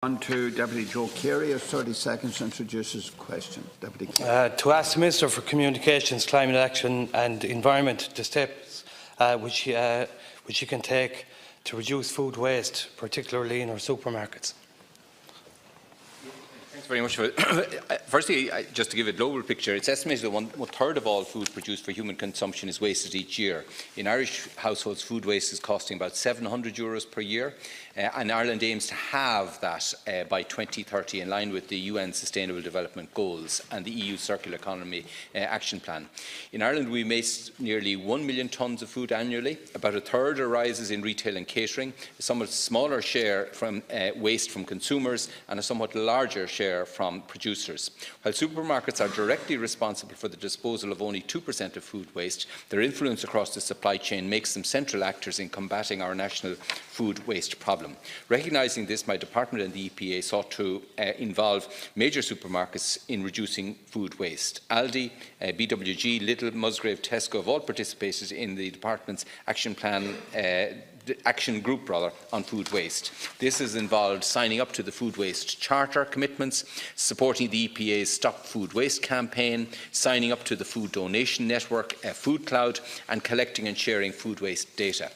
On to Deputy Joe Carey, has 30 seconds to introduce his question. Deputy Carey. To ask the Minister for Communications, Climate Action and Environment the steps which he can take to reduce food waste, particularly in our supermarkets. Thanks very much. Firstly, just to give a global picture, it's estimated that one third of all food produced for human consumption is wasted each year. In Irish households, food waste is costing about €700 per year, and Ireland aims to halve that by 2030, in line with the UN Sustainable Development Goals and the EU Circular Economy Action Plan. In Ireland, we waste nearly 1 million tonnes of food annually. About a third arises in retail and catering, a somewhat smaller share from waste from consumers, and a somewhat larger share from producers. While supermarkets are directly responsible for the disposal of only 2% of food waste, their influence across the supply chain makes them central actors in combating our national food waste problem. Recognising this, my department and the EPA sought to involve major supermarkets in reducing food waste. Aldi, BWG, Lidl, Musgrave, Tesco have all participated in the department's action plan action group on food waste. This has involved signing up to the Food Waste Charter commitments, supporting the EPA's Stop Food Waste campaign, signing up to the Food Donation Network, Food Cloud, and collecting and sharing food waste data.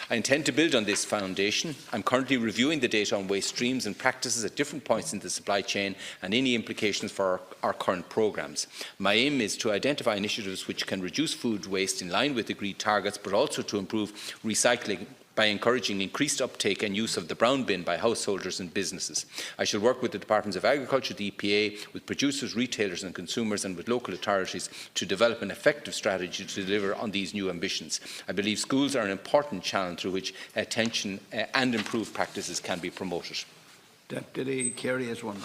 I intend to build on this foundation. I'm currently reviewing the data on waste streams and practices at different points in the supply chain and any implications for our current programmes. My aim is to identify initiatives which can reduce food waste in line with agreed targets, but also to improve recycling by encouraging increased uptake and use of the brown bin by householders and businesses. I shall work with the Departments of Agriculture, the EPA, with producers, retailers and consumers, and with local authorities to develop an effective strategy to deliver on these new ambitions. I believe schools are an important channel through which attention and improved practices can be promoted. Deputy Carey has one.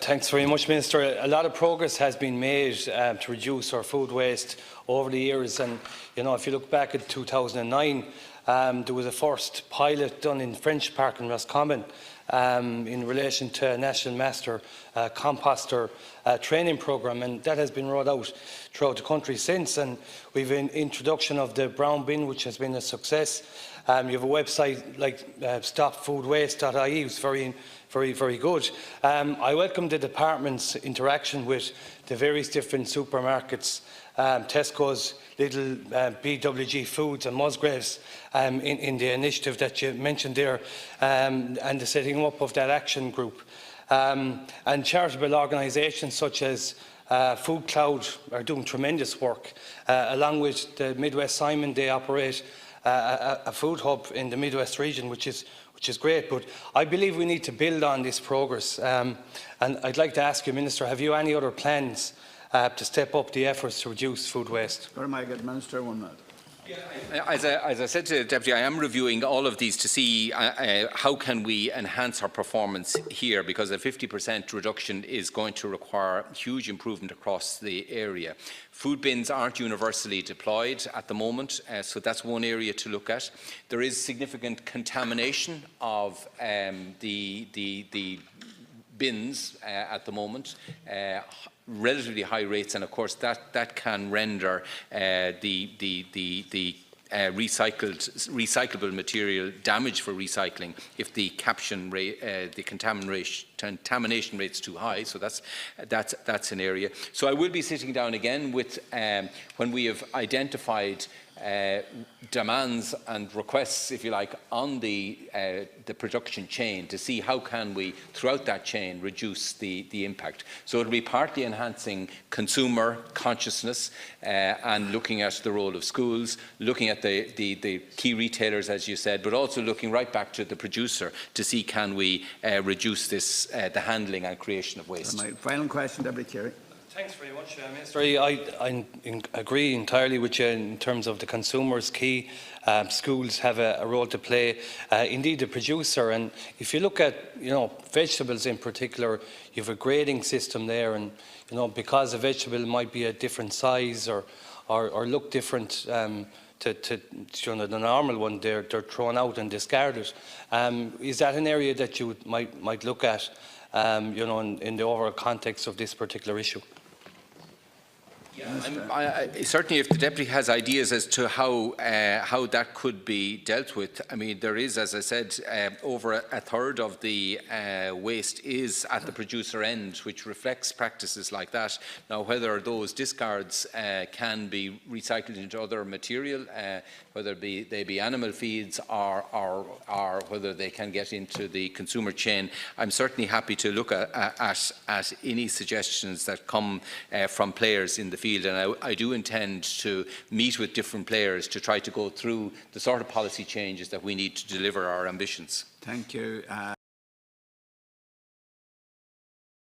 Thanks very much, Minister. A lot of progress has been made to reduce our food waste over the years, and if you look back at 2009, there was a first pilot done in French Park in Roscommon in relation to a National Master Composter training programme, and that has been rolled out throughout the country since. And we've an introduction of the brown bin, which has been a success. You have a website like stopfoodwaste.ie, it's very good. I welcome the department's interaction with the various different supermarkets, Tesco's, Lidl, BWG Foods and Musgraves in the initiative that you mentioned there, and the setting up of that action group. And charitable organisations such as Food Cloud are doing tremendous work. Along with the Midwest Simon, they operate a food hub in the Midwest region, which is great. But I believe we need to build on this progress. And I'd like to ask you, Minister, have you any other plans to step up the efforts to reduce food waste? Very good, Minister. 1 minute. As I said to the Deputy, I am reviewing all of these to see how can we enhance our performance here, because a 50% reduction is going to require huge improvement across the area. Food bins aren't universally deployed at the moment, so that's one area to look at. There is significant contamination of the bins at the moment. Relatively high rates, and of course that can render the recyclable material damaged for recycling if the contamination rate's too high. So that's an area. So I will be sitting down again with when we have identified demands and requests, if you like, on the production chain, to see how can we, throughout that chain, reduce the impact. So it will be partly enhancing consumer consciousness and looking at the role of schools, looking at the key retailers, as you said, but also looking right back to the producer to see can we reduce this, the handling and creation of waste. My final question, Deputy Carey. Thanks very much, Minister. I agree entirely with you in terms of the consumer's key. Schools have a role to play, indeed the producer. And if you look at vegetables in particular, you have a grading system there, and because a vegetable might be a different size or look different to the normal one, they're thrown out and discarded. Is that an area that you might look at in the overall context of this particular issue? Certainly, if the Deputy has ideas as to how that could be dealt with, I mean, there is, as I said, over a third of the waste is at the producer end, which reflects practices like that. Now, whether those discards can be recycled into other material, whether they be animal feeds or whether they can get into the consumer chain, I'm certainly happy to look at any suggestions that come from players in the field, and I do intend to meet with different players to try to go through the sort of policy changes that we need to deliver our ambitions. Thank you.